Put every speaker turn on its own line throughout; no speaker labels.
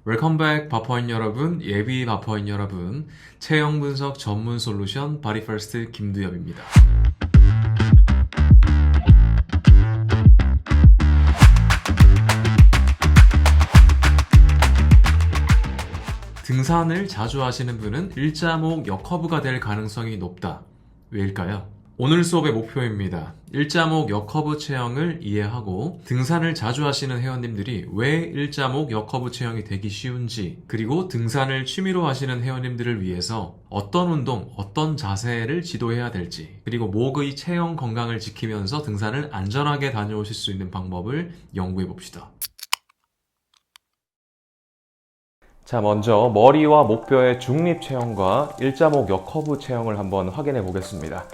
웰컴백 바퍼인 여러분, 예비 바퍼인 여러분, 체형 분석 전문 솔루션 바디퍼스트 김두엽입니다. 등산을 자주 하시는 분은 일자목 역커브가 될 가능성이 높다. 왜일까요? 오늘 수업의 목표입니다. 일자목 역커브 체형을 이해하고 등산을 자주 하시는 회원님들이 왜 일자목 역커브 체형이 되기 쉬운지, 그리고 등산을 취미로 하시는 회원님들을 위해서 어떤 운동, 어떤 자세를 지도해야 될지, 그리고 목의 체형 건강을 지키면서 등산을 안전하게 다녀오실 수 있는 방법을 연구해 봅시다.
자, 먼저 머리와 목뼈의 중립 체형과 일자목 역커브 체형을 한번 확인해 보겠습니다.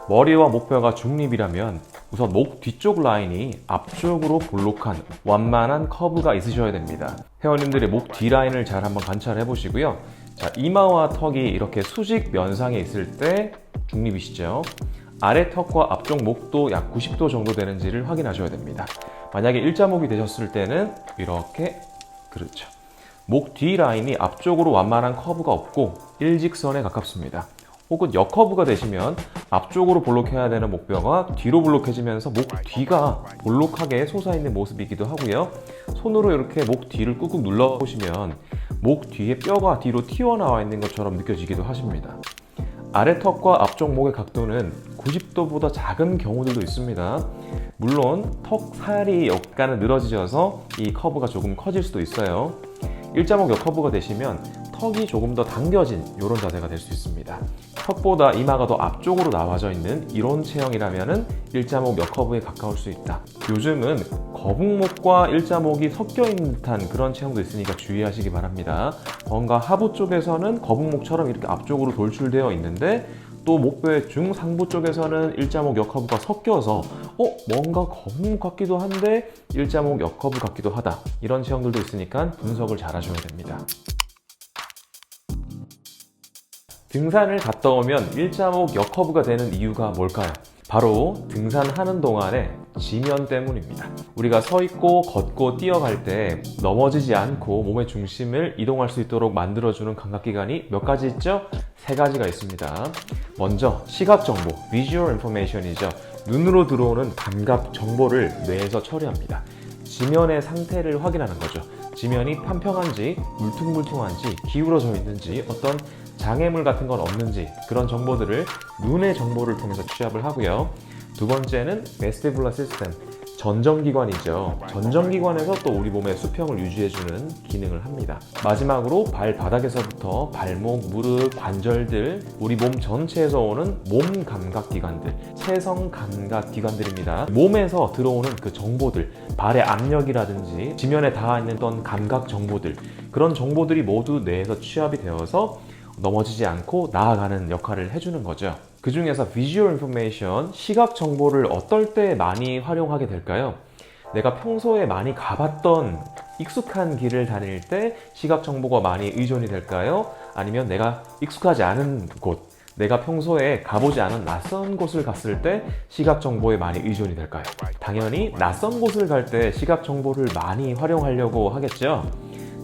머리와 목뼈가 중립이라면 우선 목 뒤쪽 라인이 앞쪽으로 볼록한 완만한 커브가 있으셔야 됩니다. 회원님들의 목 뒤 라인을 잘 한번 관찰해 보시고요. 자, 이마와 턱이 이렇게 수직 면상에 있을 때 중립이시죠. 아래 턱과 앞쪽 목도 약 90도 정도 되는지를 확인하셔야 됩니다. 만약에 일자목이 되셨을 때는 이렇게, 그렇죠. 목 뒤 라인이 앞쪽으로 완만한 커브가 없고 일직선에 가깝습니다. 혹은 역커브가 되시면 앞쪽으로 볼록해야 되는 목뼈가 뒤로 볼록해지면서 목 뒤가 볼록하게 솟아있는 모습이기도 하고요. 손으로 이렇게 목 뒤를 꾹꾹 눌러보시면 목 뒤에 뼈가 뒤로 튀어나와 있는 것처럼 느껴지기도 하십니다. 아래 턱과 앞쪽 목의 각도는 90도보다 작은 경우들도 있습니다. 물론 턱 살이 약간은 늘어지셔서 이 커브가 조금 커질 수도 있어요. 일자목 역커브가 되시면 턱이 조금 더 당겨진 이런 자세가 될 수 있습니다. 턱보다 이마가 더 앞쪽으로 나와져 있는 이런 체형이라면 일자목 역커브에 가까울 수 있다. 요즘은 거북목과 일자목이 섞여 있는 듯한 그런 체형도 있으니까 주의하시기 바랍니다. 뭔가 하부 쪽에서는 거북목처럼 이렇게 앞쪽으로 돌출되어 있는데 또 목뼈의 중상부 쪽에서는 일자목 역커브가 섞여서 뭔가 거북목 같기도 한데 일자목 역커브 같기도 하다. 이런 체형들도 있으니까 분석을 잘 하셔야 됩니다. 등산을 갔다 오면 일자목 역커브가 되는 이유가 뭘까요? 바로 등산하는 동안에 지면 때문입니다. 우리가 서 있고 걷고 뛰어갈 때 넘어지지 않고 몸의 중심을 이동할 수 있도록 만들어주는 감각기관이 몇 가지 있죠? 세 가지가 있습니다. 먼저 시각 정보, Visual Information이죠. 눈으로 들어오는 감각 정보를 뇌에서 처리합니다. 지면의 상태를 확인하는 거죠. 지면이 평평한지, 울퉁불퉁한지, 기울어져 있는지, 어떤 장애물 같은 건 없는지, 그런 정보들을 눈의 정보를 통해서 취합을 하고요. 두 번째는 베스티뷸러 시스템, 전정기관이죠. 전정기관에서 또 우리 몸의 수평을 유지해주는 기능을 합니다. 마지막으로 발바닥에서부터 발목, 무릎, 관절들, 우리 몸 전체에서 오는 몸 감각기관들, 체성 감각기관들입니다. 몸에서 들어오는 그 정보들, 발의 압력이라든지 지면에 닿아있는 어떤 감각 정보들, 그런 정보들이 모두 뇌에서 취합이 되어서 넘어지지 않고 나아가는 역할을 해주는 거죠. 그 중에서 Visual Information, 시각 정보를 어떨 때 많이 활용하게 될까요? 내가 평소에 많이 가봤던 익숙한 길을 다닐 때 시각 정보가 많이 의존이 될까요? 아니면 내가 익숙하지 않은 곳, 내가 평소에 가보지 않은 낯선 곳을 갔을 때 시각 정보에 많이 의존이 될까요? 당연히 낯선 곳을 갈 때 시각 정보를 많이 활용하려고 하겠죠.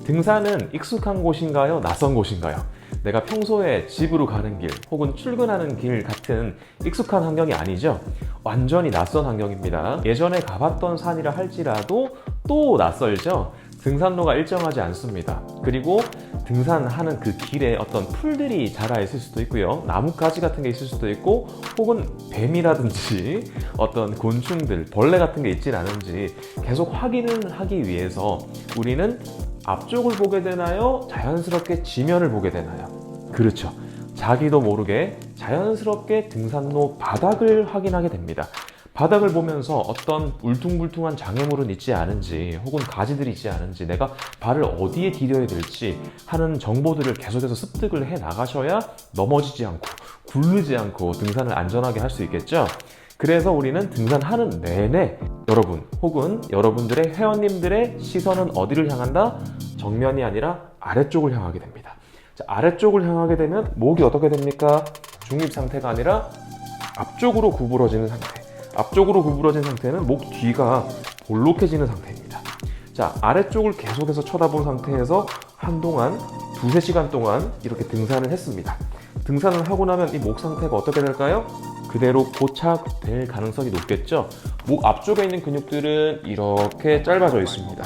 등산은 익숙한 곳인가요? 낯선 곳인가요? 내가 평소에 집으로 가는 길 혹은 출근하는 길 같은 익숙한 환경이 아니죠. 완전히 낯선 환경입니다. 예전에 가봤던 산이라 할지라도 또 낯설죠. 등산로가 일정하지 않습니다. 그리고 등산하는 그 길에 어떤 풀들이 자라 있을 수도 있고요. 나뭇가지 같은 게 있을 수도 있고, 혹은 뱀이라든지 어떤 곤충들, 벌레 같은 게 있진 않은지 계속 확인을 하기 위해서 우리는 앞쪽을 보게 되나요? 자연스럽게 지면을 보게 되나요? 그렇죠. 자기도 모르게 자연스럽게 등산로 바닥을 확인하게 됩니다. 바닥을 보면서 어떤 울퉁불퉁한 장애물은 있지 않은지, 혹은 가지들이 있지 않은지, 내가 발을 어디에 디뎌야 될지 하는 정보들을 계속해서 습득을 해 나가셔야 넘어지지 않고 굴르지 않고 등산을 안전하게 할 수 있겠죠. 그래서 우리는 등산하는 내내 여러분 혹은 여러분들의 회원님들의 시선은 어디를 향한다? 정면이 아니라 아래쪽을 향하게 됩니다. 자, 아래쪽을 향하게 되면 목이 어떻게 됩니까? 중립 상태가 아니라 앞쪽으로 구부러지는 상태. 앞쪽으로 구부러진 상태는 목 뒤가 볼록해지는 상태입니다. 자, 아래쪽을 계속해서 쳐다본 상태에서 한동안 2~3시간 동안 이렇게 등산을 했습니다. 등산을 하고 나면 이 목 상태가 어떻게 될까요? 그대로 고착될 가능성이 높겠죠? 목 앞쪽에 있는 근육들은 이렇게 짧아져 있습니다.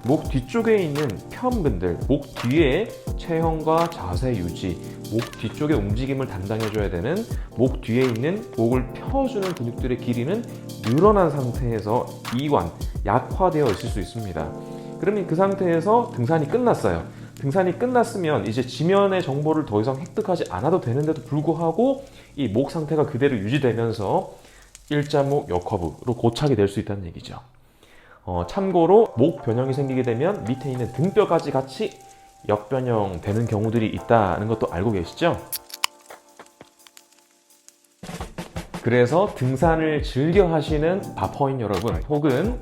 목 뒤쪽에 있는 편근들, 목 뒤에 체형과 자세 유지, 목 뒤쪽의 움직임을 담당해줘야 되는 목 뒤에 있는 목을 펴주는 근육들의 길이는 늘어난 상태에서 이완, 약화되어 있을 수 있습니다. 그러면 그 상태에서 등산이 끝났어요. 등산이 끝났으면 이제 지면의 정보를 더 이상 획득하지 않아도 되는데도 불구하고 이 목 상태가 그대로 유지되면서 일자목 역커브로 고착이 될 수 있다는 얘기죠. 참고로 목 변형이 생기게 되면 밑에 있는 등뼈까지 같이 역변형 되는 경우들이 있다는 것도 알고 계시죠? 그래서 등산을 즐겨 하시는 바퍼인 여러분 혹은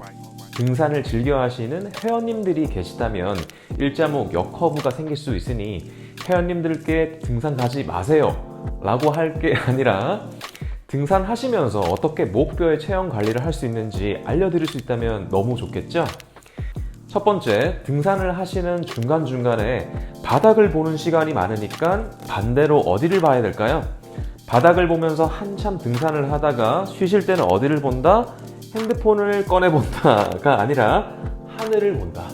등산을 즐겨 하시는 회원님들이 계시다면 일자목 역커브가 생길 수 있으니 회원님들께 등산 가지 마세요 라고 할 게 아니라 등산하시면서 어떻게 목뼈의 체형 관리를 할 수 있는지 알려드릴 수 있다면 너무 좋겠죠? 첫 번째, 등산을 하시는 중간중간에 바닥을 보는 시간이 많으니까 반대로 어디를 봐야 될까요? 바닥을 보면서 한참 등산을 하다가 쉬실 때는 어디를 본다? 핸드폰을 꺼내본다가 아니라 하늘을 본다.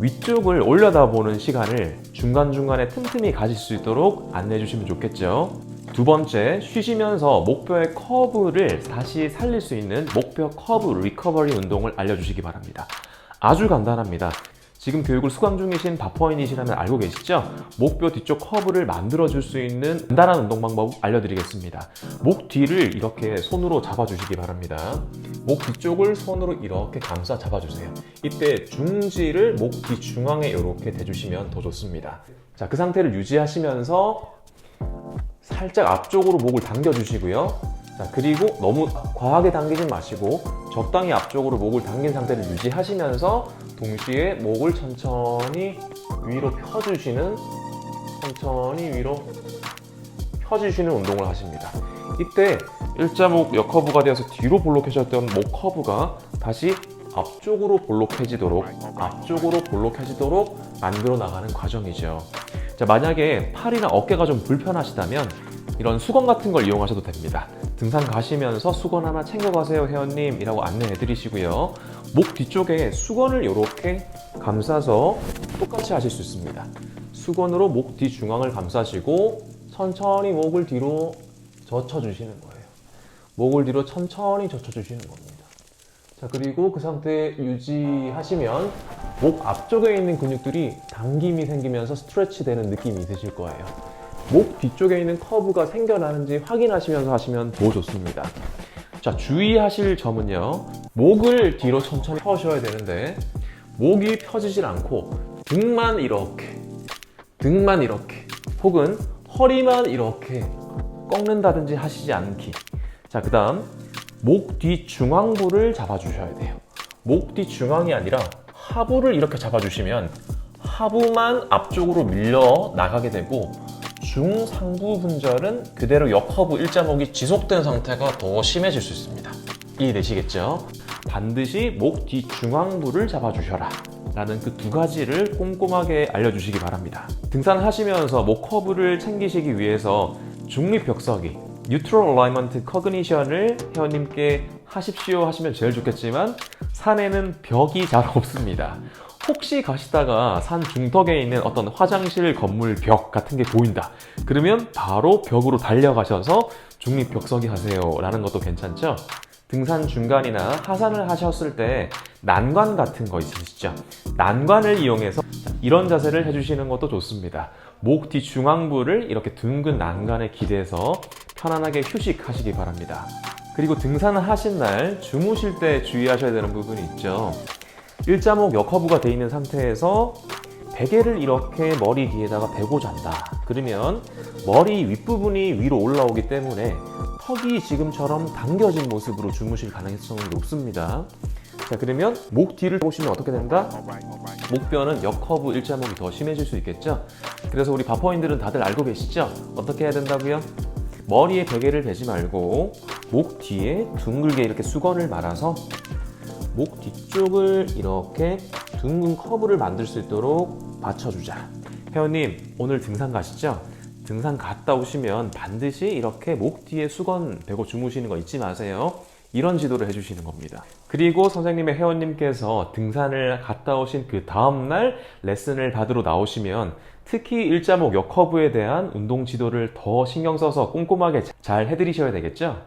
위쪽을 올려다보는 시간을 중간중간에 틈틈이 가질 수 있도록 안내해 주시면 좋겠죠. 두 번째, 쉬시면서 목뼈의 커브를 다시 살릴 수 있는 목뼈 커브 리커버리 운동을 알려주시기 바랍니다. 아주 간단합니다. 지금 교육을 수강 중이신 바퍼인이시라면 알고 계시죠? 목뼈 뒤쪽 커브를 만들어줄 수 있는 간단한 운동 방법 알려드리겠습니다. 목 뒤를 이렇게 손으로 잡아주시기 바랍니다. 목 뒤쪽을 손으로 이렇게 감싸 잡아주세요. 이때 중지를 목 뒤 중앙에 이렇게 대주시면 더 좋습니다. 자, 그 상태를 유지하시면서 살짝 앞쪽으로 목을 당겨주시고요. 자, 그리고 너무 과하게 당기진 마시고 적당히 앞쪽으로 목을 당긴 상태를 유지하시면서 동시에 목을 천천히 위로 펴주시는 운동을 하십니다. 이때 일자목 역커브가 되어서 뒤로 볼록해졌던 목 커브가 다시 앞쪽으로 볼록해지도록 만들어 나가는 과정이죠. 자, 만약에 팔이나 어깨가 좀 불편하시다면 이런 수건 같은 걸 이용하셔도 됩니다. 등산 가시면서 수건 하나 챙겨가세요 회원님 이라고 안내해 드리시고요. 목 뒤쪽에 수건을 이렇게 감싸서 똑같이 하실 수 있습니다. 수건으로 목 뒤 중앙을 감싸시고 천천히 목을 뒤로 젖혀주시는 거예요. 목을 뒤로 천천히 젖혀주시는 겁니다. 자, 그리고 그 상태 유지하시면 목 앞쪽에 있는 근육들이 당김이 생기면서 스트레치 되는 느낌이 있으실 거예요. 목 뒤쪽에 있는 커브가 생겨나는지 확인하시면서 하시면 더 좋습니다. 자, 주의하실 점은요. 목을 뒤로 천천히 펴셔야 되는데 목이 펴지질 않고 등만 이렇게 혹은 허리만 이렇게 꺾는다든지 하시지 않기. 자, 그 다음 목 뒤 중앙부를 잡아주셔야 돼요. 목 뒤 중앙이 아니라 하부를 이렇게 잡아주시면 하부만 앞쪽으로 밀려 나가게 되고 중상부 분절은 그대로 역커브 일자목이 지속된 상태가 더 심해질 수 있습니다. 이해되시겠죠? 반드시 목 뒤 중앙부를 잡아주셔라 라는 그 두 가지를 꼼꼼하게 알려주시기 바랍니다. 등산하시면서 목 커브를 챙기시기 위해서 중립벽서기 Neutral Alignment Cognition을 회원님께 하십시오 하시면 제일 좋겠지만 산에는 벽이 잘 없습니다. 혹시 가시다가 산 중턱에 있는 어떤 화장실 건물 벽 같은 게 보인다. 그러면 바로 벽으로 달려가셔서 중립벽서기 하세요 라는 것도 괜찮죠? 등산 중간이나 하산을 하셨을 때 난관 같은 거 있으시죠? 난관을 이용해서 이런 자세를 해주시는 것도 좋습니다. 목 뒤 중앙부를 이렇게 둥근 난간에 기대서 편안하게 휴식하시기 바랍니다. 그리고 등산을 하신 날 주무실 때 주의하셔야 되는 부분이 있죠. 일자목 역커브가 되어 있는 상태에서 베개를 이렇게 머리 뒤에다가 베고 잔다. 그러면 머리 윗부분이 위로 올라오기 때문에 턱이 지금처럼 당겨진 모습으로 주무실 가능성이 높습니다. 자, 그러면 목 뒤를 보시면 어떻게 된다? 목뼈는 역커브 일자목이 더 심해질 수 있겠죠? 그래서 우리 바퍼인들은 다들 알고 계시죠? 어떻게 해야 된다고요? 머리에 베개를 베지 말고 목 뒤에 둥글게 이렇게 수건을 말아서 목 뒤쪽을 이렇게 둥근 커브를 만들 수 있도록 받쳐주자. 회원님, 오늘 등산 가시죠? 등산 갔다 오시면 반드시 이렇게 목 뒤에 수건 베고 주무시는 거 잊지 마세요. 이런 지도를 해주시는 겁니다. 그리고 선생님의 회원님께서 등산을 갔다 오신 그 다음날 레슨을 받으러 나오시면 특히 일자목 역커브에 대한 운동 지도를 더 신경 써서 꼼꼼하게 잘 해드리셔야 되겠죠?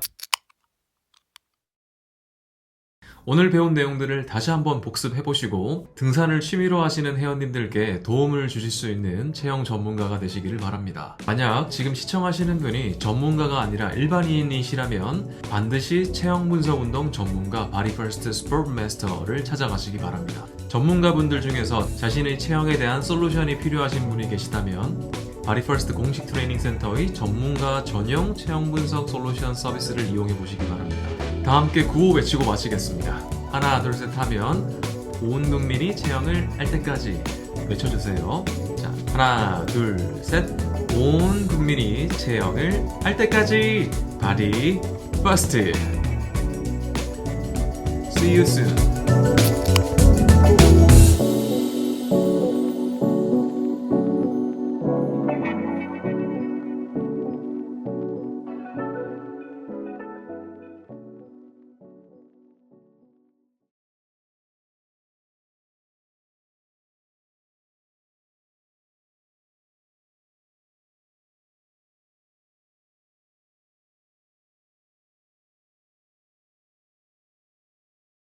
오늘 배운 내용들을 다시 한번 복습해보시고 등산을 취미로 하시는 회원님들께 도움을 주실 수 있는 체형 전문가가 되시기를 바랍니다. 만약 지금 시청하시는 분이 전문가가 아니라 일반인이시라면 반드시 체형 분석 운동 전문가 바디퍼스트 스포츠 마스터를 찾아가시기 바랍니다. 전문가분들 중에서 자신의 체형에 대한 솔루션이 필요하신 분이 계시다면 바디퍼스트 공식 트레이닝 센터의 전문가 전용 체형 분석 솔루션 서비스를 이용해 보시기 바랍니다. 다 함께 구호 외치고 마치겠습니다. 하나 둘 셋 하면 온 국민이 체형을 알 때까지 외쳐주세요. 자, 하나 둘 셋, 온 국민이 체형을 알 때까지 바디 퍼스트. See you soon.